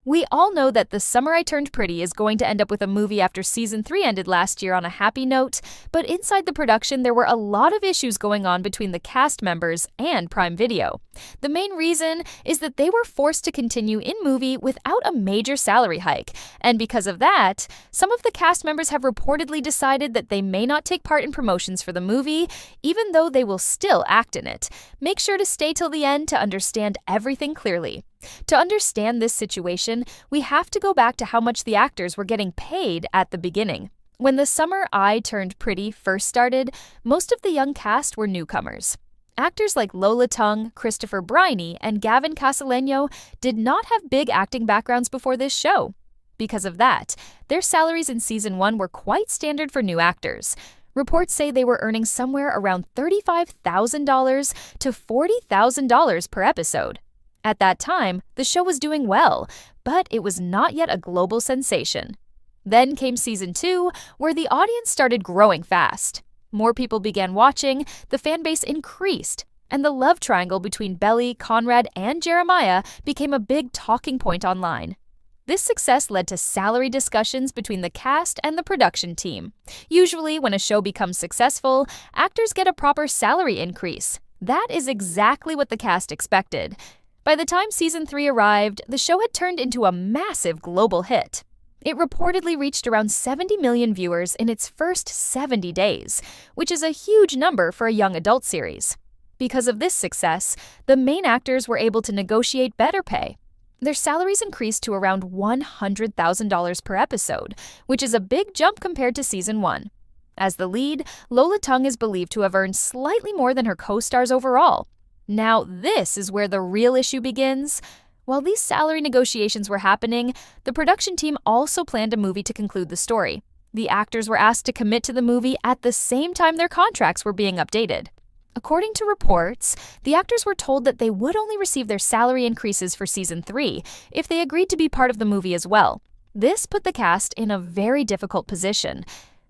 We all know that The Summer I Turned Pretty is going to end up with a movie after season 3 ended last year on a happy note, but inside the production there were a lot of issues going on between the cast members and Prime Video. The main reason is that they were forced to continue in movie without a major salary hike, and because of that, some of the cast members have reportedly decided that they may not take part in promotions for the movie, even though they will still act in it. Make sure to stay till the end to understand everything clearly. To understand this situation, we have to go back to how much the actors were getting paid at the beginning. When The Summer I Turned Pretty first started, most of the young cast were newcomers. Actors like Lola, Tung, Christopher Briney, and Gavin Castellano did not have big acting backgrounds before this show. Because of that, their salaries in season 1 were quite standard for new actors. Reports say they were earning somewhere around $35,000 to $40,000 per episode. At that time, the show was doing well, but it was not yet a global sensation. Then came season 2, where the audience started growing fast. More people began watching, the fan base increased, and the love triangle between Belly, Conrad, and Jeremiah became a big talking point online. This success led to salary discussions between the cast and the production team. Usually, when a show becomes successful, actors get a proper salary increase. That is exactly what the cast expected. By the time season 3 arrived, the show had turned into a massive global hit. It reportedly reached around 70 million viewers in its first 70 days, which is a huge number for a young adult series. Because of this success, the main actors were able to negotiate better pay. Their salaries increased to around $100,000 per episode, which is a big jump compared to season 1. As the lead, Lola Tung is believed to have earned slightly more than her co-stars overall. Now, this is where the real issue begins. While these salary negotiations were happening, the production team also planned a movie to conclude the story. The actors were asked to commit to the movie at the same time their contracts were being updated. According to reports, the actors were told that they would only receive their salary increases for season 3 if they agreed to be part of the movie as well. This put the cast in a very difficult position.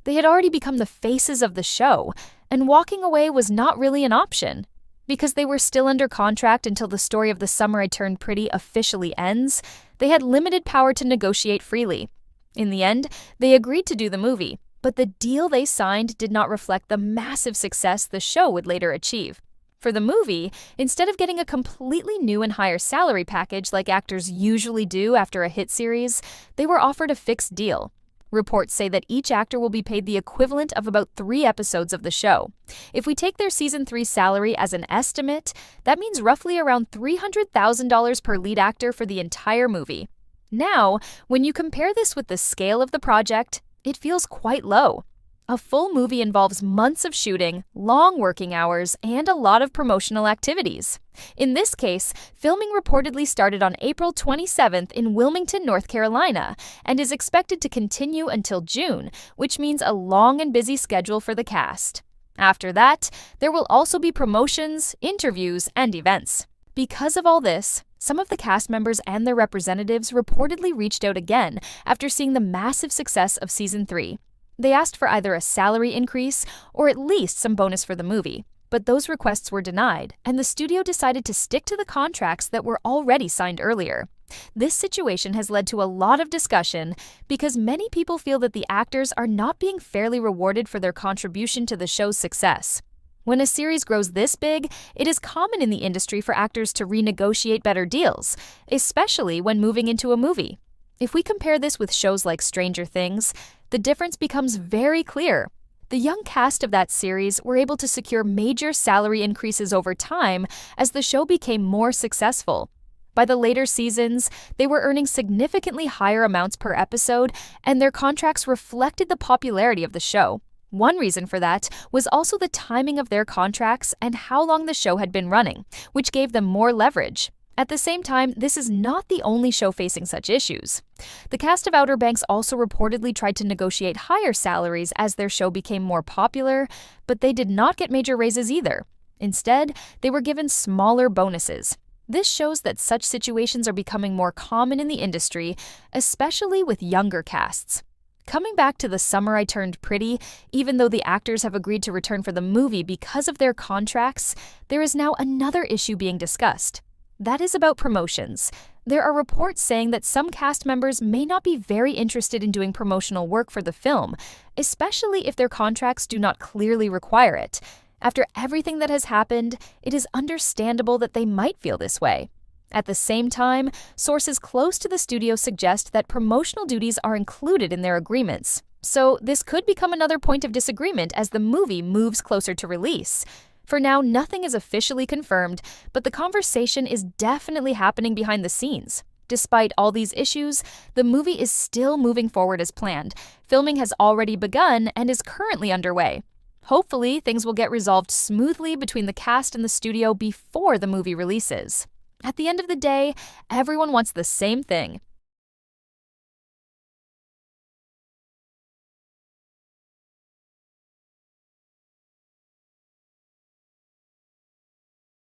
They had already become the faces of the show, and walking away was not really an option. Because they were still under contract until the story of The Summer I Turned Pretty officially ends, they had limited power to negotiate freely. In the end, they agreed to do the movie, but the deal they signed did not reflect the massive success the show would later achieve. For the movie, instead of getting a completely new and higher salary package like actors usually do after a hit series, they were offered a fixed deal. Reports say that each actor will be paid the equivalent of about 3 episodes of the show. If we take their season 3 salary as an estimate, that means roughly around $300,000 per lead actor for the entire movie. Now, when you compare this with the scale of the project, it feels quite low. A full movie involves months of shooting, long working hours, and a lot of promotional activities. In this case, filming reportedly started on April 27th in Wilmington, North Carolina, and is expected to continue until June, which means a long and busy schedule for the cast. After that, there will also be promotions, interviews, and events. Because of all this, some of the cast members and their representatives reportedly reached out again after seeing the massive success of season 3. They asked for either a salary increase or at least some bonus for the movie, but those requests were denied, and the studio decided to stick to the contracts that were already signed earlier. This situation has led to a lot of discussion because many people feel that the actors are not being fairly rewarded for their contribution to the show's success. When a series grows this big, it is common in the industry for actors to renegotiate better deals, especially when moving into a movie. If we compare this with shows like Stranger Things, the difference becomes very clear. The young cast of that series were able to secure major salary increases over time as the show became more successful. By the later seasons, they were earning significantly higher amounts per episode, and their contracts reflected the popularity of the show. One reason for that was also the timing of their contracts and how long the show had been running, which gave them more leverage. At the same time, this is not the only show facing such issues. The cast of Outer Banks also reportedly tried to negotiate higher salaries as their show became more popular, but they did not get major raises either. Instead, they were given smaller bonuses. This shows that such situations are becoming more common in the industry, especially with younger casts. Coming back to The Summer I Turned Pretty, even though the actors have agreed to return for the movie because of their contracts, there is now another issue being discussed. That is about promotions. There are reports saying that some cast members may not be very interested in doing promotional work for the film, especially if their contracts do not clearly require it. After everything that has happened, it is understandable that they might feel this way. At the same time, sources close to the studio suggest that promotional duties are included in their agreements. So this could become another point of disagreement as the movie moves closer to release. For now, nothing is officially confirmed, but the conversation is definitely happening behind the scenes. Despite all these issues, the movie is still moving forward as planned. Filming has already begun and is currently underway. Hopefully, things will get resolved smoothly between the cast and the studio before the movie releases. At the end of the day, everyone wants the same thing: